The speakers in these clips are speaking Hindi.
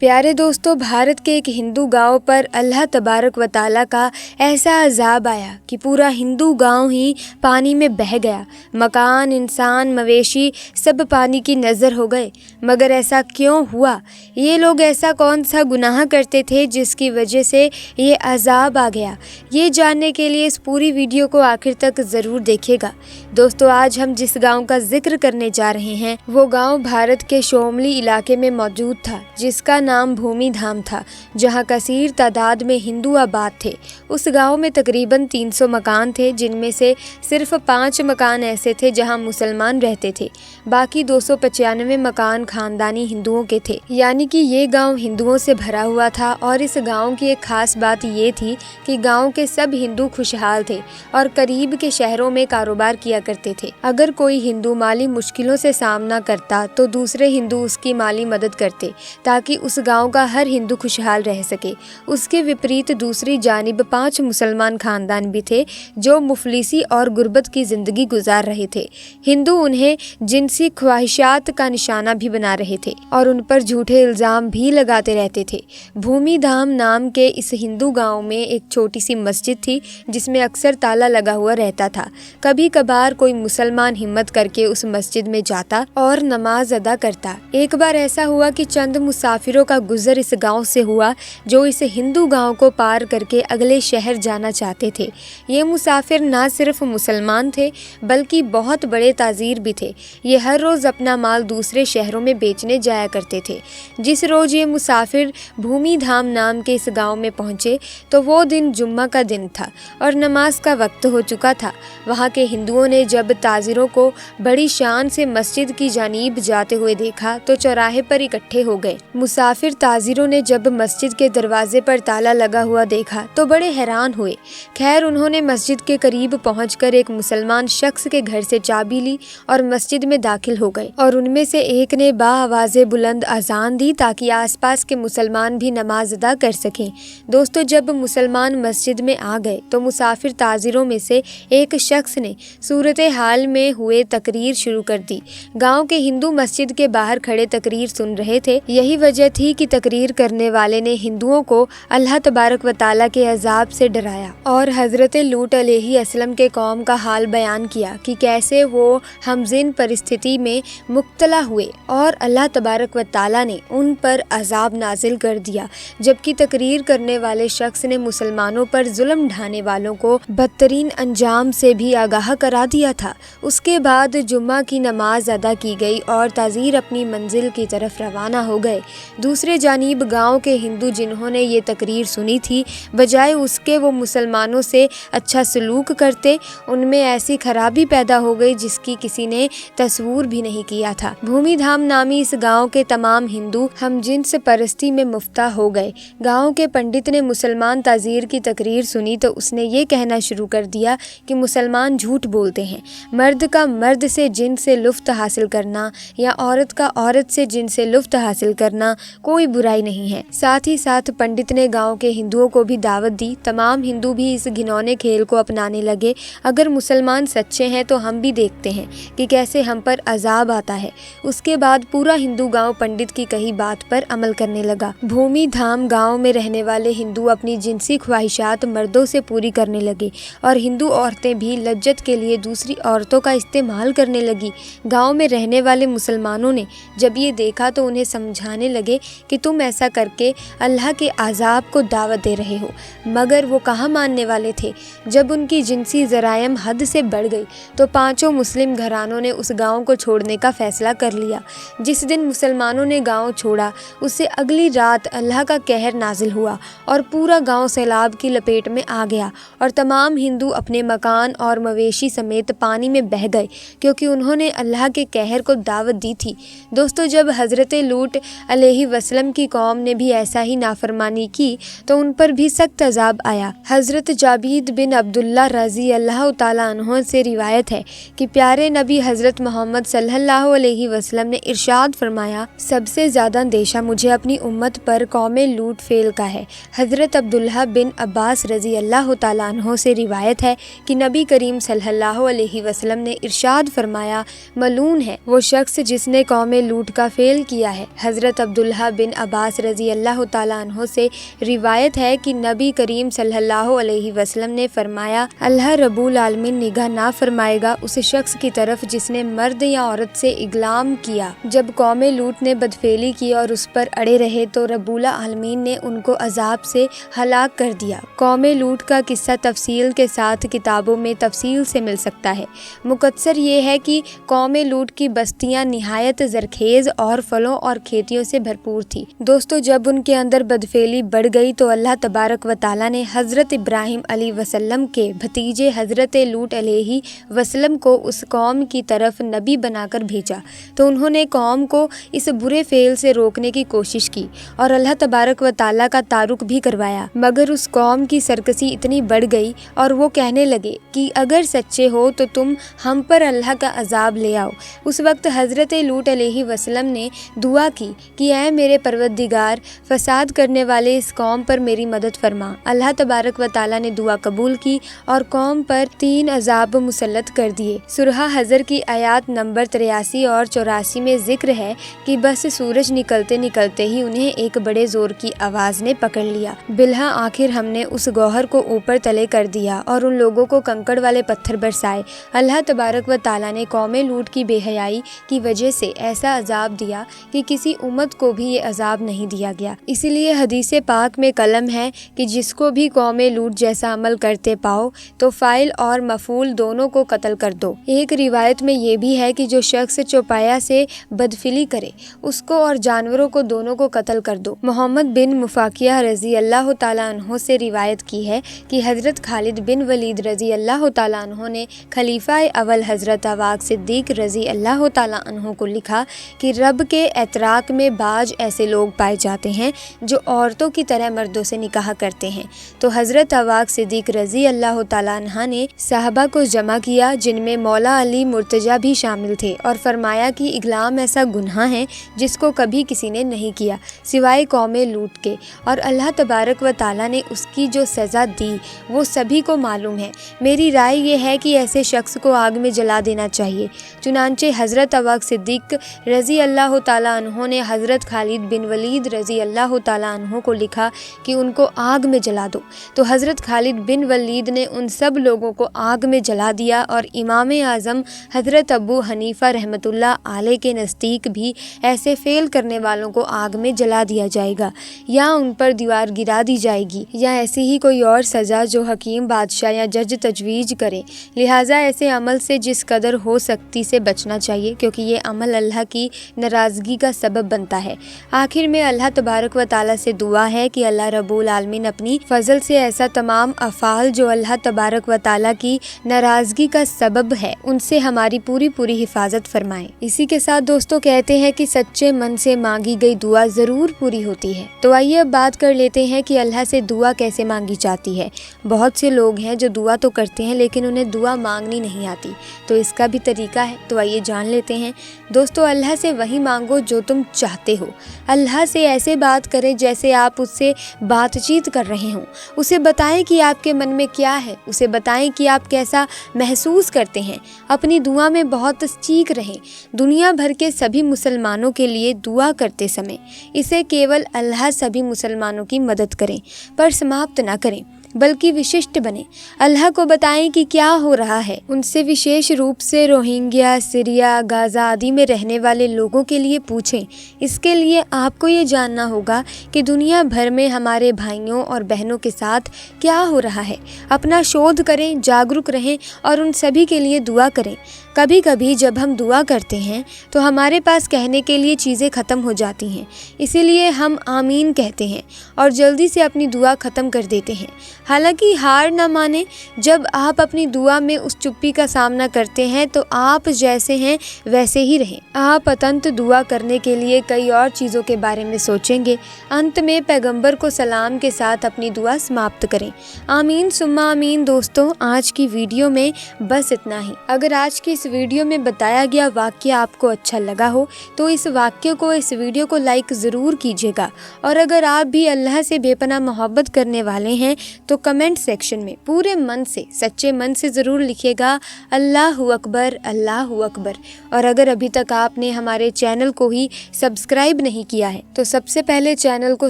प्यारे दोस्तों, भारत के एक हिंदू गांव पर अल्लाह तबारक व तआला का ऐसा अजाब आया कि पूरा हिंदू गांव ही पानी में बह गया। मकान, इंसान, मवेशी सब पानी की नज़र हो गए। मगर ऐसा क्यों हुआ? ये लोग ऐसा कौन सा गुनाह करते थे जिसकी वजह से ये अजाब आ गया? ये जानने के लिए इस पूरी वीडियो को आखिर तक ज़रूर देखिएगा। दोस्तों, आज हम जिस गाँव का जिक्र करने जा रहे हैं वो गाँव भारत के शोमली इलाके में मौजूद था, जिसका नाम भूमि धाम था, जहां कसीर तादाद में हिंदू आबाद थे। उस गांव में तकरीबन 300 मकान थे, जिनमें से सिर्फ 5 मकान ऐसे थे जहां मुसलमान रहते थे। बाकी 295 मकान खानदानी हिंदुओं के थे। यानी कि ये गांव हिंदुओं से भरा हुआ था। और इस गांव की एक खास बात ये थी कि गांव के सब हिंदू खुशहाल थे और करीब के शहरों में कारोबार किया करते थे। अगर कोई हिंदू माली मुश्किलों से सामना करता तो दूसरे हिंदू उसकी माली मदद करते ताकि उस गांव का हर हिंदू खुशहाल रह सके। उसके विपरीत दूसरी जानिब 5 मुसलमान खानदान भी थे जो मुफलिसी और गुर्बत की जिंदगी गुजार रहे थे। हिंदू उन्हें जिनसी ख्वाहिशात का निशाना भी बना रहे थे और उन पर झूठे इल्जाम भी लगाते रहते थे। भूमि धाम नाम के इस हिंदू गांव में एक छोटी सी मस्जिद थी जिसमें अक्सर ताला लगा हुआ रहता था। कभी कभार कोई मुसलमान हिम्मत करके उस मस्जिद में जाता और नमाज अदा करता। एक बार ऐसा हुआ कि चंद मुसाफिरों का गुजर इस गांव से हुआ जो इस हिंदू गांव को पार करके अगले शहर जाना चाहते थे। ये मुसाफिर ना सिर्फ मुसलमान थे बल्कि बहुत बड़े ताजीर भी थे। ये हर रोज़ अपना माल दूसरे शहरों में बेचने जाया करते थे। जिस रोज़ ये मुसाफिर भूमि धाम नाम के इस गांव में पहुंचे तो वो दिन जुम्मा का दिन था और नमाज का वक्त हो चुका था। वहाँ के हिंदुओं ने जब ताजिरों को बड़ी शान से मस्जिद की जानीब जाते हुए देखा तो चौराहे पर इकट्ठे हो गए। मुसाफिर ताजिरों ने जब मस्जिद के दरवाजे पर ताला लगा हुआ देखा तो बड़े हैरान हुए। खैर, उन्होंने मस्जिद के करीब पहुंचकर एक मुसलमान शख्स के घर से चाबी ली और मस्जिद में दाखिल हो गए और उनमें से एक ने बाआवाज़े बुलंद अजान दी ताकि आसपास के मुसलमान भी नमाज अदा कर सकें। दोस्तों, जब मुसलमान मस्जिद में आ गए तो मुसाफिर ताजिरों में से एक शख्स ने सूरत हाल में हुए तकरीर शुरू कर दी। गाँव के हिंदू मस्जिद के बाहर खड़े तकरीर सुन रहे थे। यही वजह थी कि तकरीर करने वाले ने हिंदुओं को अल्लाह तबारक व तआला के अजाब से डराया और हज़रत लूत अलैहिस्सलाम के कौम का हाल बयान किया कि कैसे वो हमजिन परिस्थिति में मुब्तला हुए और अल्लाह तबारक व तआला ने उन पर अजाब नाजिल कर दिया। जबकि तकरीर करने वाले शख्स ने मुसलमानों पर जुल्म ढाने वालों को बदतरीन अंजाम से भी आगाह करा दिया था। उसके बाद जुम्मा की नमाज अदा की गई और ताज़ीर अपनी मंजिल की तरफ रवाना हो गए। दूसरे जानिब गांव के हिंदू जिन्होंने ये तकरीर सुनी थी, बजाय उसके वो मुसलमानों से अच्छा सलूक करते, उनमें ऐसी खराबी पैदा हो गई जिसकी किसी ने तस्वूर भी नहीं किया था। भूमि धाम नामी इस गांव के तमाम हिंदू हमजिन्स परस्ती में मुफ्ता हो गए। गांव के पंडित ने मुसलमान ताज़ीर की तकरीर सुनी तो उसने ये कहना शुरू कर दिया कि मुसलमान झूठ बोलते हैं। मर्द का मर्द से जिन से लुफ्त हासिल करना या औरत का औरत से जिन से लुफ्त हासिल करना कोई बुराई नहीं है। साथ ही साथ पंडित ने गांव के हिंदुओं को भी दावत दी। तमाम हिंदू भी इस घिनौने खेल को अपनाने लगे। अगर मुसलमान सच्चे हैं तो हम भी देखते हैं कि कैसे हम पर अजाब आता है। उसके बाद पूरा हिंदू गांव पंडित की कही बात पर अमल करने लगा। भूमि धाम गांव में रहने वाले हिंदू अपनी जिनसी ख्वाहिशात मर्दों से पूरी करने लगे और हिंदू औरतें भी लज्जत के लिए दूसरी औरतों का इस्तेमाल करने लगी। गाँव में रहने वाले मुसलमानों ने जब ये देखा तो उन्हें समझाने लगे कि तुम ऐसा करके अल्लाह के अजाब को दावत दे रहे हो। मगर वो कहाँ मानने वाले थे। जब उनकी जिनसी ज़रायम हद से बढ़ गई तो 5 मुस्लिम घरानों ने उस गांव को छोड़ने का फ़ैसला कर लिया। जिस दिन मुसलमानों ने गांव छोड़ा उससे अगली रात अल्लाह का कहर नाजिल हुआ और पूरा गांव सैलाब की लपेट में आ गया और तमाम हिंदू अपने मकान और मवेशी समेत पानी में बह गए क्योंकि उन्होंने अल्लाह के कहर को दावत दी थी। दोस्तों, जब हज़रत लूत अलैहिस्सलाम की कौम ने भी ऐसा ही नाफरमानी की तो उन पर भी सख्त अजाब आया। हज़रत जाबीर बिन अब्दुल्ला रज़ी अल्लाह तआला अन्हु से रिवायत है कि प्यारे नबी हज़रत मोहम्मद सल्लल्लाहु अलैहि वसल्लम ने इरशाद फरमाया, सबसे ज़्यादा अंदेशा मुझे अपनी उम्मत पर कौमे लूट फेल का है। हज़रत अब्दुल्ला बिन अब्बास रज़ी अल्लाह तआला अन्हु से रिवायत है कि नबी करीम सल्लल्लाहु अलैहि वसल्लम ने इरशाद फरमाया, मलून है वो शख्स जिसने कौमे लूट का फेल किया है। हज़रत अब्दुल्ला बिन अब्बास रज़ी अल्लाह ताला अन्हो से रिवायत है कि नबी करीम सल्लल्लाहु अलैहि वसल्लम ने फरमाया, अल्लाह रब्बुल आलमीन निगाह ना फरमाएगा उस शख्स की तरफ जिसने मर्द या औरत से इगलाम किया। जब कौम लूत ने बदफेली की और उस पर अड़े रहे तो रब्बुल आलमीन ने उनको अजाब से हलाक कर दिया। कौम लूत का किस्सा तफसील के साथ किताबों में तफसील से मिल सकता है। मुकत्सर ये है कि कौम लूत की बस्तियां निहायत जरखेज और फलों और खेतियों से भरपूर थी। दोस्तों, जब उनके अंदर बदफेली बढ़ गई तो अल्लाह तबारक व तआला ने हज़रत इब्राहिम अलैहि वसल्लम के भतीजे हज़रत लूत अलैहि वसल्लम को उस कौम की तरफ नबी बनाकर भेजा। तो उन्होंने कौम को इस बुरे फेल से रोकने की कोशिश की और अल्लाह तबारक व तआला का तारुक भी करवाया, मगर उस कौम की सरकशी इतनी बढ़ गई और वो कहने लगे कि अगर सच्चे हो तो तुम हम पर अल्लाह का अजाब ले आओ। उस वक्त हज़रत लूत अलैहि वसल्लम ने दुआ की कि ऐ मेरे परवरदिगार, फसाद करने वाले इस कौम पर मेरी मदद फरमा। अल्लाह तबारक व तआला ने दुआ कबूल की और कौम पर 3 अजाब मुसल्लत कर दिए। सूरह हज़र की आयत नंबर 83 और 84 में जिक्र है कि बस सूरज निकलते निकलते ही उन्हें एक बड़े जोर की आवाज़ ने पकड़ लिया। बिल्हा आखिर हमने उस गौहर को ऊपर तले कर दिया और उन लोगों को कंकड़ वाले पत्थर बरसाए। अल्लाह तबारक व तआला ने कौम लूत की बेहयाई की वजह से ऐसा अजाब दिया कि किसी उम्मत को भी ये अजाब नहीं दिया गया। इसीलिए हदीस पाक में कलम है कि जिसको भी कौम लूत जैसा अमल करते पाओ तो फाइल और मफूल दोनों को कत्ल कर दो। एक रिवायत में ये भी है कि जो शख्स चौपाया से बदफिली करे उसको और जानवरों को दोनों को कत्ल कर दो। मोहम्मद बिन मुफाकिया रज़ी अल्लाह ताला अन्हो से रिवायत की है कि हज़रत खालिद बिन वलीद रज़ी अल्लाह ताला अन्हो ने खलीफा अवल हज़रत अवाक सिद्दीक रज़ी अल्लाह ताला अन्हो को लिखा कि रब के एतराक में बाज ऐसे लोग पाए जाते हैं जो औरतों की तरह मर्दों से निकाह करते हैं। तो हज़रत अवाक सिद्दीक रज़ी अल्लाह ताला अन्हा ने साहबा को जमा किया जिनमें मौला अली मुर्तजा भी शामिल थे और फरमाया कि इगलाम ऐसा गुनाह है जिसको कभी किसी ने नहीं किया सिवाय कौम लूत के, और अल्लाह तबारक व तआला ने उसकी जो सज़ा दी वो सभी को मालूम है। मेरी राय ये है कि ऐसे शख्स को आग में जला देना चाहिए। चुनांचे हज़रत अवाक सिद्दीक रज़ी अल्लाह ताला अन्हो ने हज़रत खालिद बिन वलीद रज़ी अल्लाह ताला अन्हो को लिखा कि उनको आग में जला दो। तो हज़रत खालिद बिन वलीद ने उन सब लोगों को आग में जला दिया और इमाम आज़म हज़रत अबू हनीफ़ा रहमतुल्लाह अलैह के नज़दीक भी ऐसे फेल करने वालों को आग में जला दिया जाएगा या उन पर दीवार गिरा दी जाएगी या ऐसी ही कोई और सज़ा जो हकीम बादशाह या जज तजवीज़ करे। लिहाजा ऐसे अमल से जिस कदर हो सकती से बचना चाहिए क्योंकि ये अमल अल्लाह की नाराज़गी का सबब बनता है। आखिर में अल्लाह तबारक व तआला से दुआ है कि अल्लाह रब्बुल आलमीन अपनी फ़ज़ल से ऐसा तमाम अफ़ाल जो अल्लाह तबारक व तआला की नाराज़गी का सबब है उनसे हमारी पूरी हिफाजत फरमाएं। इसी के साथ दोस्तों कहते हैं कि सच्चे मन से मांगी गई दुआ ज़रूर पूरी होती है। तो आइए अब बात कर लेते हैं कि अल्लाह से दुआ कैसे मांगी जाती है। बहुत से लोग हैं जो दुआ तो करते हैं लेकिन उन्हें दुआ मांगनी नहीं आती, तो इसका भी तरीका है। तो आइए जान लेते हैं। दोस्तों, अल्लाह से वही मांगो जो तुम चाहते हो। अल्लाह से ऐसे बात करें जैसे आप उससे बातचीत कर रहे हों। उसे बताएं कि आपके मन में क्या है, उसे बताएं कि आप कैसा महसूस करते हैं। अपनी दुआ में बहुत चीख रहें। दुनिया भर के सभी मुसलमानों के लिए दुआ करते समय इसे केवल अल्लाह सभी मुसलमानों की मदद करें पर समाप्त ना करें, बल्कि विशिष्ट बने। अल्लाह को बताएं कि क्या हो रहा है। उनसे विशेष रूप से रोहिंग्या, सीरिया, गाज़ा आदि में रहने वाले लोगों के लिए पूछें। इसके लिए आपको ये जानना होगा कि दुनिया भर में हमारे भाइयों और बहनों के साथ क्या हो रहा है। अपना शोध करें, जागरूक रहें और उन सभी के लिए दुआ करें। कभी कभी जब हम दुआ करते हैं तो हमारे पास कहने के लिए चीज़ें ख़त्म हो जाती हैं, इसीलिए हम आमीन कहते हैं और जल्दी से अपनी दुआ ख़त्म कर देते हैं। हालांकि हार न माने, जब आप अपनी दुआ में उस चुप्पी का सामना करते हैं तो आप जैसे हैं वैसे ही रहें। आप अतंत दुआ करने के लिए कई और चीज़ों के बारे में सोचेंगे। अंत में पैगंबर को सलाम के साथ अपनी दुआ समाप्त करें। आमीन सुम्मा आमीन। दोस्तों, आज की वीडियो में बस इतना ही। अगर आज की इस वीडियो में बताया गया वाक्य आपको अच्छा लगा हो तो इस वाक्य को, इस वीडियो को लाइक ज़रूर कीजिएगा। और अगर आप भी अल्लाह से बेपनाह मोहब्बत करने वाले हैं तो कमेंट सेक्शन में पूरे मन से, सच्चे मन से ज़रूर लिखिएगा अल्लाहु अकबर, अल्लाहु अकबर। और अगर अभी तक आपने हमारे चैनल को ही सब्सक्राइब नहीं किया है तो सबसे पहले चैनल को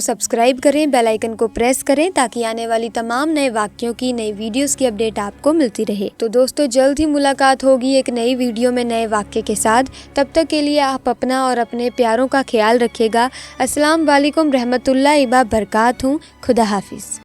सब्सक्राइब करें, बेल आइकन को प्रेस करें ताकि आने वाली तमाम नए वाक्यों की, नई वीडियोस की अपडेट आपको मिलती रहे। तो दोस्तों जल्द ही मुलाकात होगी एक नई वीडियो में नए वाक्य के साथ। तब तक के लिए आप अपना और अपने प्यारों का ख्याल रखिएगा। अस्सलाम वालेकुम रहमतुल्लाहि व बरकातहू। खुदा हाफिज।